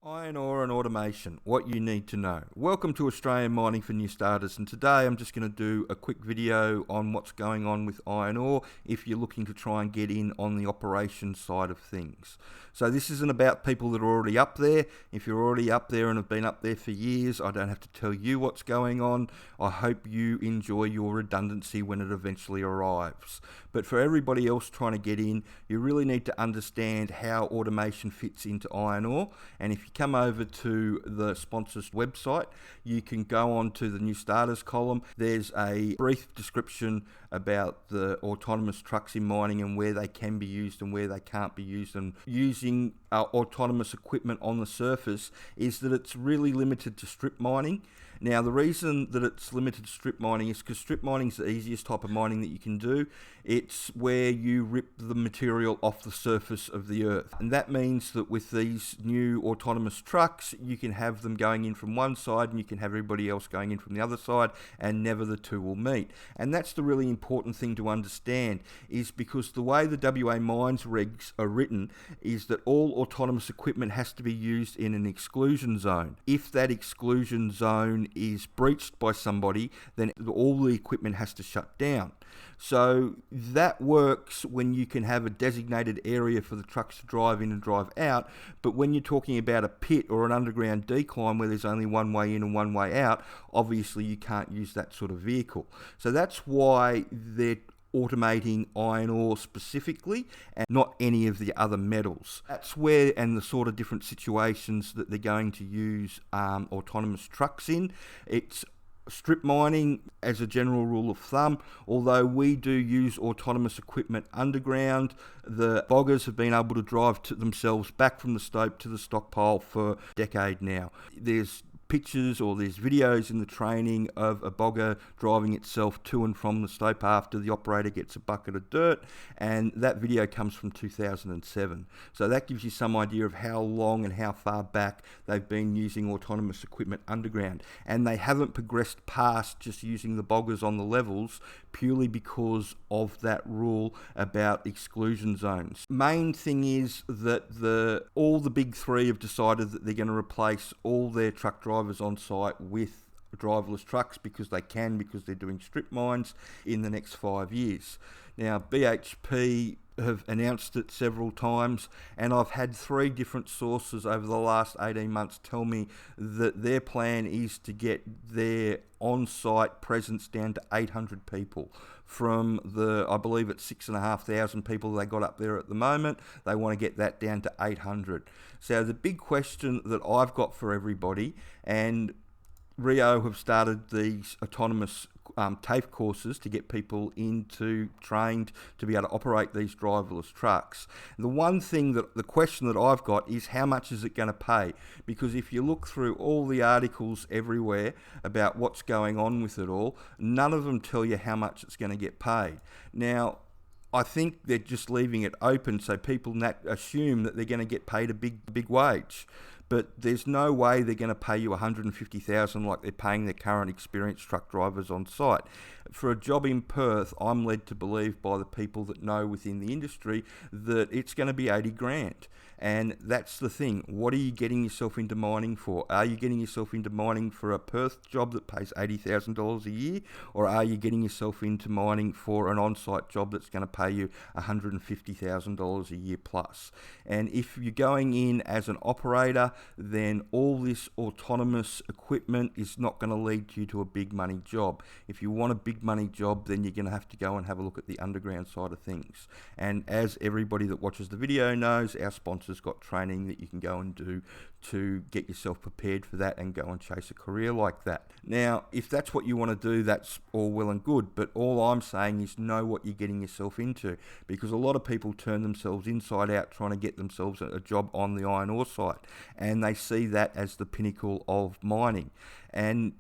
Iron ore and automation, what you need to know. Welcome to Australian Mining for New Starters, and today I'm just going to do a quick video on what's going on with iron ore if you're looking to try and get in on the operations side of things. So this isn't about people that are already up there. If you're already up there and have been up there for years, I don't have to tell you what's going on. I hope you enjoy your redundancy when it eventually arrives. But for everybody else trying to get in, you really need to understand how automation fits into iron ore. And if you come over to the sponsors website, you can go on to the new starters column. There's a brief description about the autonomous trucks in mining and where they can be used and where they can't be used. And using autonomous equipment on the surface is that it's really limited to strip mining. Now, the reason that it's limited to strip mining is because strip mining is the easiest type of mining that you can do. It's where you rip the material off the surface of the earth. And that means that with these new autonomous trucks, you can have them going in from one side and you can have everybody else going in from the other side, and never the two will meet. And that's the really important thing to understand, is because the way the WA mines regs are written is that all autonomous equipment has to be used in an exclusion zone. If that exclusion zone is breached by somebody, then all the equipment has to shut down. So that works when you can have a designated area for the trucks to drive in and drive out, but when you're talking about a pit or an underground decline where there's only one way in and one way out, obviously you can't use that sort of vehicle. So that's why they're automating iron ore specifically and not any of the other metals. That's where, and the sort of different situations that they're going to use autonomous trucks in. It's strip mining as a general rule of thumb. Although we do use autonomous equipment underground, the boggers have been able to drive themselves back from the stope to the stockpile for a decade now. There's pictures or there's videos in the training of a bogger driving itself to and from the stope after the operator gets a bucket of dirt, and that video comes from 2007. So that gives you some idea of how long and how far back they've been using autonomous equipment underground. And they haven't progressed past just using the boggers on the levels purely because of that rule about exclusion zones. Main thing is that all the big three have decided that they're going to replace all their truck drivers on site with driverless trucks because they're doing strip mines in the next 5 years. Now, BHP have announced it several times, and I've had 3 different sources over the last 18 months tell me that their plan is to get their on-site presence down to 800 people from I believe it's 6,500 people they got up there at the moment. They want to get that down to 800. So the big question that I've got for everybody, and Rio have started these autonomous TAFE courses to get people trained to be able to operate these driverless trucks. The question that I've got is, how much is it going to pay? Because if you look through all the articles everywhere about what's going on with it all, none of them tell you how much it's going to get paid. Now, I think they're just leaving it open so people assume that they're going to get paid a big wage. But there's no way they're going to pay you $150,000 like they're paying their current experienced truck drivers on site. For a job in Perth, I'm led to believe by the people that know within the industry that it's going to be 80 grand. And that's the thing. What are you getting yourself into mining for? Are you getting yourself into mining for a Perth job that pays $80,000 a year? Or are you getting yourself into mining for an on-site job that's going to pay you $150,000 a year plus? And if you're going in as an operator, then all this autonomous equipment is not going to lead you to a big money job. If you want a big money job, then you're going to have to go and have a look at the underground side of things. And as everybody that watches the video knows, our sponsors got training that you can go and do to get yourself prepared for that and go and chase a career like that. Now, if that's what you want to do, that's all well and good, but all I'm saying is know what you're getting yourself into, because a lot of people turn themselves inside out trying to get themselves a job on the iron ore site, and they see that as the pinnacle of mining. And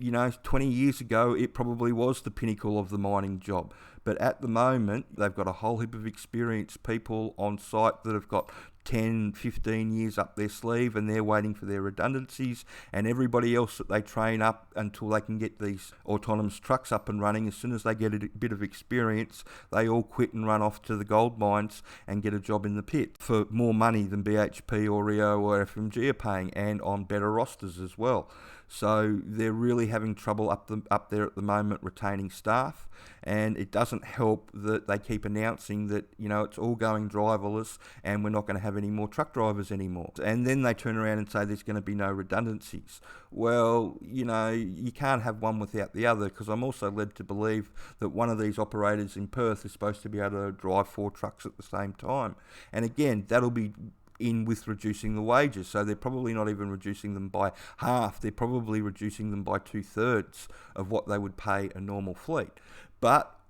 20 years ago, it probably was the pinnacle of the mining job. But at the moment, they've got a whole heap of experienced people on site that have got 10, 15 years up their sleeve, and they're waiting for their redundancies, and everybody else that they train up until they can get these autonomous trucks up and running, as soon as they get a bit of experience, they all quit and run off to the gold mines and get a job in the pit for more money than BHP or Rio or FMG are paying, and on better rosters as well. So they're really having trouble up there at the moment retaining staff, and it doesn't help that they keep announcing that, you know, it's all going driverless and we're not going to have any more truck drivers anymore. And then they turn around and say there's going to be no redundancies. Well, you know, you can't have one without the other, because I'm also led to believe that one of these operators in Perth is supposed to be able to drive 4 trucks at the same time. And again, that'll be in with reducing the wages, so they're probably not even reducing them by half, they're probably reducing them by 2/3 of what they would pay a normal fleet. But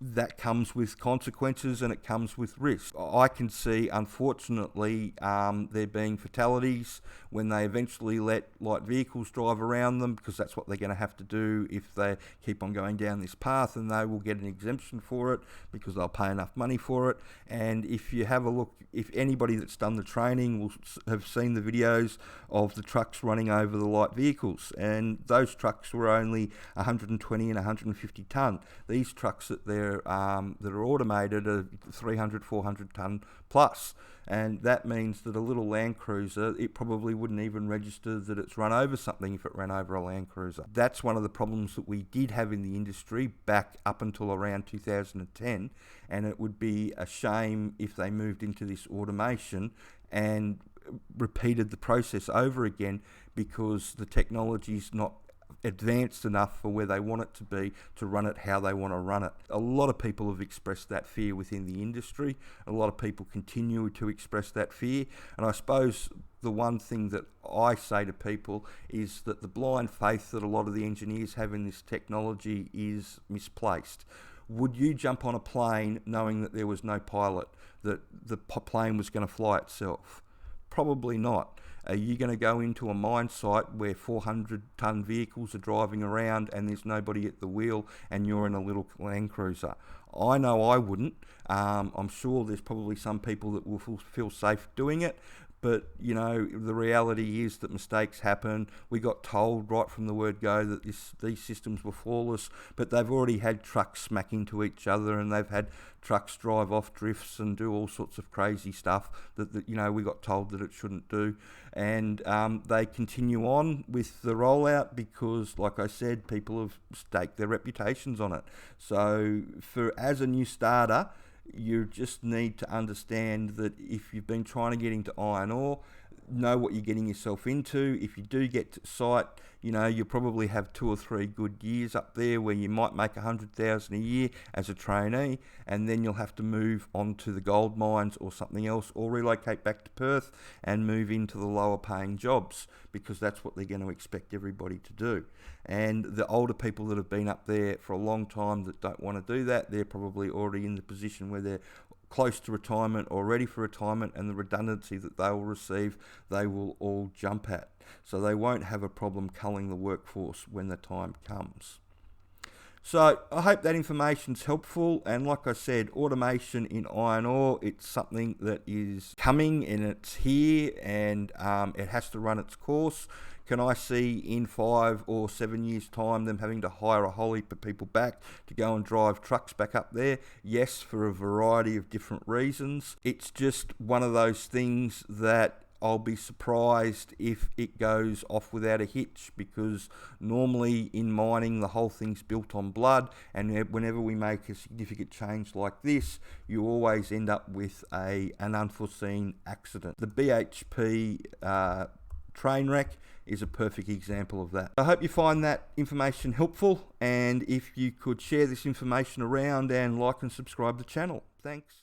that comes with consequences and it comes with risk. I can see, unfortunately, there being fatalities when they eventually let light vehicles drive around them, because that's what they're going to have to do if they keep on going down this path, and they will get an exemption for it because they'll pay enough money for it. And if you have a look, if anybody that's done the training will have seen the videos of the trucks running over the light vehicles, and those trucks were only 120 and 150 tonne. These trucks that are automated are 300, 400 tonne plus, and that means that a little Land Cruiser, it probably wouldn't even register that it's run over something if it ran over a Land Cruiser. That's one of the problems that we did have in the industry back up until around 2010, and it would be a shame if they moved into this automation and repeated the process over again, because the technology's not advanced enough for where they want it to be to run it how they want to run it. A lot of people have expressed that fear within the industry. A lot of people continue to express that fear, and I suppose the one thing that I say to people is that the blind faith that a lot of the engineers have in this technology is misplaced. Would you jump on a plane knowing that there was no pilot, that the plane was going to fly itself? Probably not. Are you going to go into a mine site where 400-tonne vehicles are driving around and there's nobody at the wheel and you're in a little Land Cruiser? I know I wouldn't. I'm sure there's probably some people that will feel safe doing it, but you know, the reality is that mistakes happen. We got told right from the word go that these systems were flawless, but they've already had trucks smack into each other, and they've had trucks drive off drifts and do all sorts of crazy stuff that you know, we got told that it shouldn't do. And they continue on with the rollout because, like I said, people have staked their reputations on it. So as a new starter, you just need to understand that if you've been trying to get into iron ore, know what you're getting yourself into. If you do get to site, you know, you'll probably have 2 or 3 good years up there where you might make 100,000 a year as a trainee, and then you'll have to move on to the gold mines or something else, or relocate back to Perth and move into the lower paying jobs, because that's what they're going to expect everybody to do. And the older people that have been up there for a long time that don't want to do that, they're probably already in the position where they're close to retirement or ready for retirement, and the redundancy that they will receive, they will all jump at. So they won't have a problem culling the workforce when the time comes. So I hope that information's helpful, and like I said, automation in iron ore, it's something that is coming and it's here, and it has to run its course. Can I see in 5 or 7 years' time them having to hire a whole heap of people back to go and drive trucks back up there? Yes, for a variety of different reasons. It's just one of those things that I'll be surprised if it goes off without a hitch, because normally in mining the whole thing's built on blood, and whenever we make a significant change like this, you always end up with an unforeseen accident. The BHP train wreck is a perfect example of that. I hope you find that information helpful, and if you could share this information around and like and subscribe the channel. Thanks.